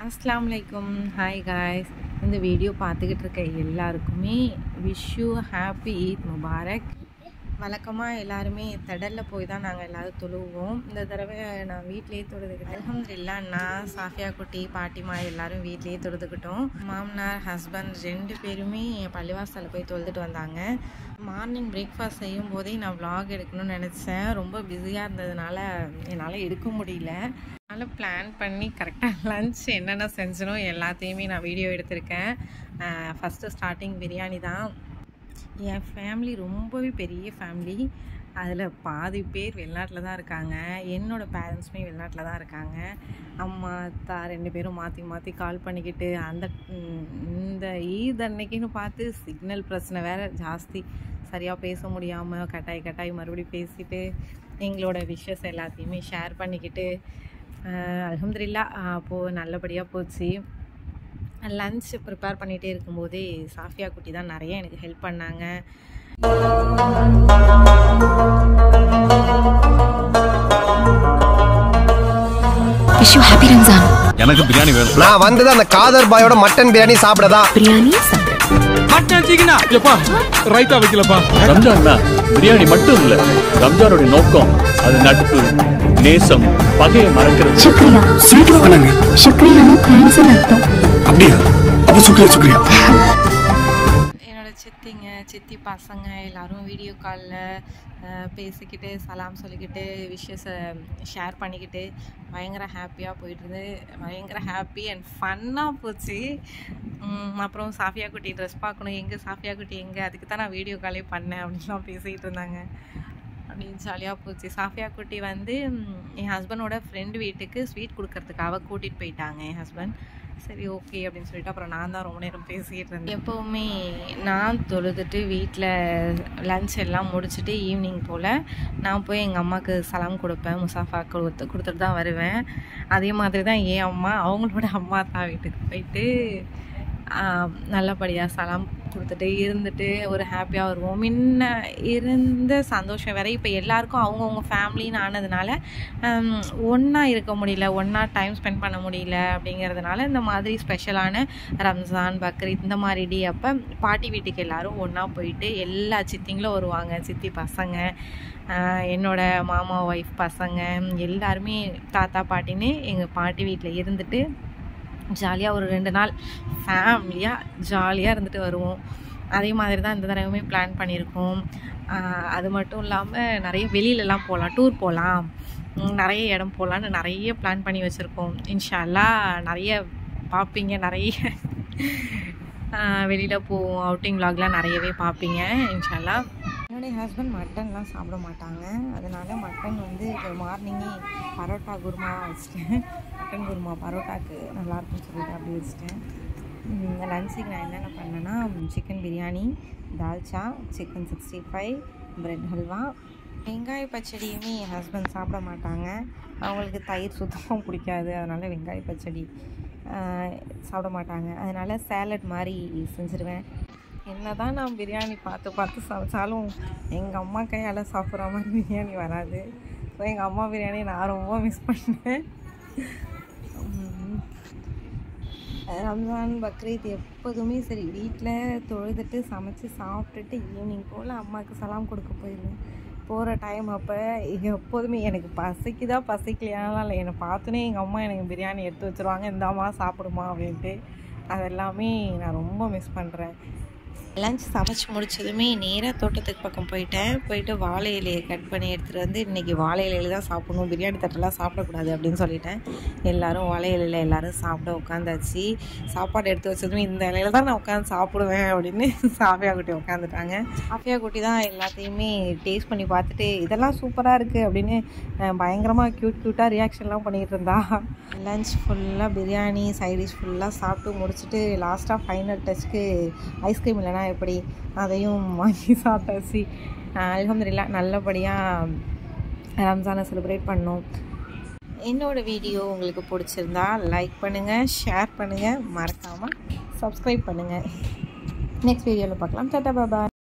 அஸ்ஸலாமுஅலைக்கும். Hi guys, இந்த video பார்த்துக்கிட்டு இருக்க எல்லாருக்குமே wish you happy Eid Mubarak. வழக்கமாக எல்லாருமே திடலில் போய் தான் நாங்கள் எல்லோரும் தொழுவோம். இந்த தடவை நான் வீட்லேயே தொழுதுக்கிட்டேன். அல்ஹம்துலில்லாஹ், நான் சாஃபியா குட்டி பாட்டிமா எல்லோரும் வீட்லேயே தொழுதுக்கிட்டோம். மாமனார் ஹஸ்பண்ட் 2 பேருமே பள்ளிவாசலில் போய் தொழுதுட்டு வந்தாங்க. மார்னிங் பிரேக்ஃபாஸ்ட் செய்யும் போதே நான் vlog எடுக்கணும்னு நினச்சேன். ரொம்ப பிஸியாக இருந்ததுனால என்னால் எடுக்க முடியல. அதனால் பிளான் பண்ணி கரெக்டாக லன்ச் என்னென்ன செஞ்சனோ எல்லாத்தையுமே நான் வீடியோ எடுத்திருக்கேன். ஃபஸ்ட்டு ஸ்டார்டிங் பிரியாணி தான். என் ஃபேமிலி ரொம்பவே பெரிய ஃபேமிலி. அதில் பாதி பேர் வெளிநாட்டில் தான் இருக்காங்க. என்னோடய பேரண்ட்ஸுமே வெளிநாட்டில் தான் இருக்காங்க. அம்மா அத்தா 2 பேரும் மாற்றி மாற்றி கால் பண்ணிக்கிட்டு இந்த ஈத் அன்னைக்குன்னு பார்த்து சிக்னல் பிரச்சனை வேறு ஜாஸ்தி. சரியாக பேச முடியாமல் கட்டாய் மறுபடியும் பேசிட்டு எங்களோட விஷஸ் எல்லாத்தையுமே ஷேர் பண்ணிக்கிட்டு அல்ஹம்துலில்லாஹ் அப்போது நல்லபடியாக போச்சு. லன்ச் ப்ரிப்பேர் பண்ணிகிட்டே இருக்கும்போதே சாஃபியா குட்டி தான் நிறைய எனக்கு ஹெல்ப் பண்ணாங்க. எனக்கு பிரியாணி வேணும். நான் வந்தது அந்த காதர் பாயோட மட்டன் பிரியாணி சாப்பிடதா. பிரியாணி மட்டன் சிக்கனா எப்பா ரைட்டா வைக்கலப்பா. ரம்ஜான்னா பிரியாணி மட்டும் இல்ல, ரம்ஜானோட நோக்கம் அது நட்பு, நேசம், பகையை மறக்கிறது. शुक्रिया சீக்கிரம் பண்ணுங்க. शुक्रिया थैंक्स அர்த்தம். அப்படியா? அப்ப சுக்ரியா. என்னோட சித்தி பசங்க எல்லாரும் வீடியோ காலில் பேசிக்கிட்டு சலாம் சொல்லிக்கிட்டு விஷயத்தை ஷேர் பண்ணிக்கிட்டு பயங்கர ஹாப்பியாக போயிட்டுருந்து. பயங்கர ஹாப்பி அண்ட் ஃபன்னாக போச்சு. அப்புறம் சாஃபியா குட்டி ட்ரெஸ் பார்க்கணும், எங்கே சாஃபியா குட்டி எங்கே, அதுக்கு தான் நான் வீடியோ காலே பண்ணேன் அப்படின்லாம் பேசிக்கிட்டு இருந்தாங்க. அப்படின்னு ஜாலியாக போச்சு. சாஃபியா குட்டி வந்து என் ஹஸ்பண்டோட ஃப்ரெண்டு வீட்டுக்கு ஸ்வீட் கொடுக்கறதுக்காக கூட்டிகிட்டு போயிட்டாங்க என் ஹஸ்பண்ட். சரி ஓகே அப்படின்னு சொல்லிட்டு அப்புறம் நான் தான் ரொம்ப நேரம் பேசிக்கிட்டு இருந்தேன். எப்போவுமே நான் தொழுதுட்டு வீட்டில் லன்ச் எல்லாம் முடிச்சுட்டு ஈவினிங் போல் நான் போய் எங்கள் அம்மாவுக்கு சலாம் கொடுப்பேன். முசாஃபா கொடுத்துட்டு தான் வருவேன். அதே மாதிரி தான் என் அம்மா அவங்களோட அம்மா தான் வீட்டுக்கு போயிட்டு நல்லபடியாக சலாம் கொடுத்துட்டு இருந்துட்டு ஒரு ஹாப்பியாக வருவோம். முன்ன இருந்த சந்தோஷம் வேறு இப்போ எல்லாருக்கும் அவங்கவுங்க ஃபேமிலின்னு ஆனதுனால ஒன்றா இருக்க முடியல, ஒன்றா டைம் ஸ்பெண்ட் பண்ண முடியல. அப்படிங்கிறதுனால இந்த மாதிரி ஸ்பெஷலான ரம்ஜான், பக்ரீத் இந்த மாதிரி டே அப்போ பாட்டி வீட்டுக்கு எல்லோரும் ஒன்றா போயிட்டு எல்லா சித்திங்களும் வருவாங்க. சித்தி பசங்க, என்னோட மாமா ஒய்ஃப் பசங்க எல்லாருமே தாத்தா பாட்டின்னு எங்கள் பாட்டி வீட்டில் இருந்துட்டு ஜாலியாக ஒரு 2 நாள் ஃபேமிலியாக ஜாலியாக இருந்துட்டு வருவோம். அதே மாதிரி தான் இந்த தடவையுமே பிளான் பண்ணியிருக்கோம். அது மட்டும் இல்லாமல் நிறைய வெளியிலலாம் போகலாம், டூர் போகலாம், நிறைய இடம் போகலான்னு நிறைய பிளான் பண்ணி வச்சுருக்கோம். இன்ஷா அல்லாஹ் நிறைய பார்ப்பீங்க. நிறைய வெளியில் போவோம், அவுட்டிங் vlogலாம் நிறையவே பார்ப்பீங்க இன்ஷா அல்லாஹ். என்னுடைய ஹஸ்பண்ட் மட்டன்லாம் சாப்பிட மாட்டாங்க. அதனால் மட்டன் வந்து மார்னிங்கே பரோட்டா குருமாவாக வச்சுட்டேன். மட்டன் குருமா பரோட்டாக்கு நல்லாயிருக்குன்னு சொல்லிட்டு அப்படி வச்சுட்டேன். லன்ச்சுக்கு நான் என்னென்ன பண்ணேன்னா chicken biryani, dalcha, chicken 65, bread halwa, வெங்காய பச்சடியுமே என் ஹஸ்பண்ட் சாப்பிட மாட்டாங்க. அவங்களுக்கு தயிர் சுத்தமாக பிடிக்காது. அதனால் வெங்காய பச்சடி சாப்பிட மாட்டாங்க. அதனால் சேலட் மாதிரி செஞ்சுருவேன். என்ன தான் நான் பிரியாணி பார்த்து சமைச்சாலும் எங்கள் அம்மா கையால் சாப்பிட்ற மாதிரி பிரியாணி வராது. ஸோ எங்கள் அம்மா பிரியாணி நான் ரொம்ப மிஸ் பண்ணேன். ரம்ஜான், பக்ரீத் எப்போதுமே சரி வீட்டில் தொழுதுட்டு சமைச்சு சாப்பிட்டுட்டு ஈவினிங் போல் அம்மாவுக்கு சலாம் கொடுக்க போயிடுவேன். போகிற டைம் அப்போ எப்போதுமே எனக்கு பசிக்கலையானாலும் இல்லை, என்னை பார்த்தோன்னே எங்கள் அம்மா எனக்கு பிரியாணி எடுத்து வச்சுருவாங்க, இந்தாம்மா சாப்பிடுமா அப்படின்ட்டு. அதெல்லாமே நான் ரொம்ப மிஸ் பண்ணுறேன். லன்ச் சமைச்சு முடிச்சதுமே நேராக தோட்டத்துக்கு பக்கம் போயிட்டு வாழை இலையை கட் பண்ணி எடுத்துகிட்டு வந்து இன்றைக்கி வாழை இலையில் தான் சாப்பிடணும், பிரியாணி தட்டெல்லாம் சாப்பிடக்கூடாது அப்படின்னு சொல்லிட்டேன். எல்லோரும் வாழை இலையில் எல்லோரும் சாப்பிட உட்காந்தாச்சு. சாப்பாடு எடுத்து வச்சதுமே இந்த இலையில தான் நான் உட்காந்து சாப்பிடுவேன் அப்படின்னு சாஃபியா குட்டி உட்காந்துட்டாங்க. சாஃபியா குட்டி தான் எல்லாத்தையுமே டேஸ்ட் பண்ணி பார்த்துட்டு இதெல்லாம் சூப்பராக இருக்குது அப்படின்னு பயங்கரமாக க்யூட்டாக ரியாக்ஷன்லாம் பண்ணிகிட்டு இருந்தா. லன்ச் ஃபுல்லாக பிரியாணி சைடிஷ் ஃபுல்லாக சாப்பிட்டு முடிச்சுட்டு லாஸ்ட்டாக ஃபைனல் டச்சுக்கு ஐஸ்கிரீம் இல்லைனா எப்படி அதையும் வாங்கி சாப்பிட்டாச்சு. அல்ஹம்துலில்லாஹ் நல்லபடியாக ரம்ஜானை செலிப்ரேட் பண்ணோம். என்னோடய வீடியோ உங்களுக்கு பிடிச்சிருந்தா லைக் பண்ணுங்கள், ஷேர் பண்ணுங்கள், மறக்காமல் சப்ஸ்கிரைப் பண்ணுங்கள். நெக்ஸ்ட் வீடியோவில் பார்க்கலாம். டாடா பாய்.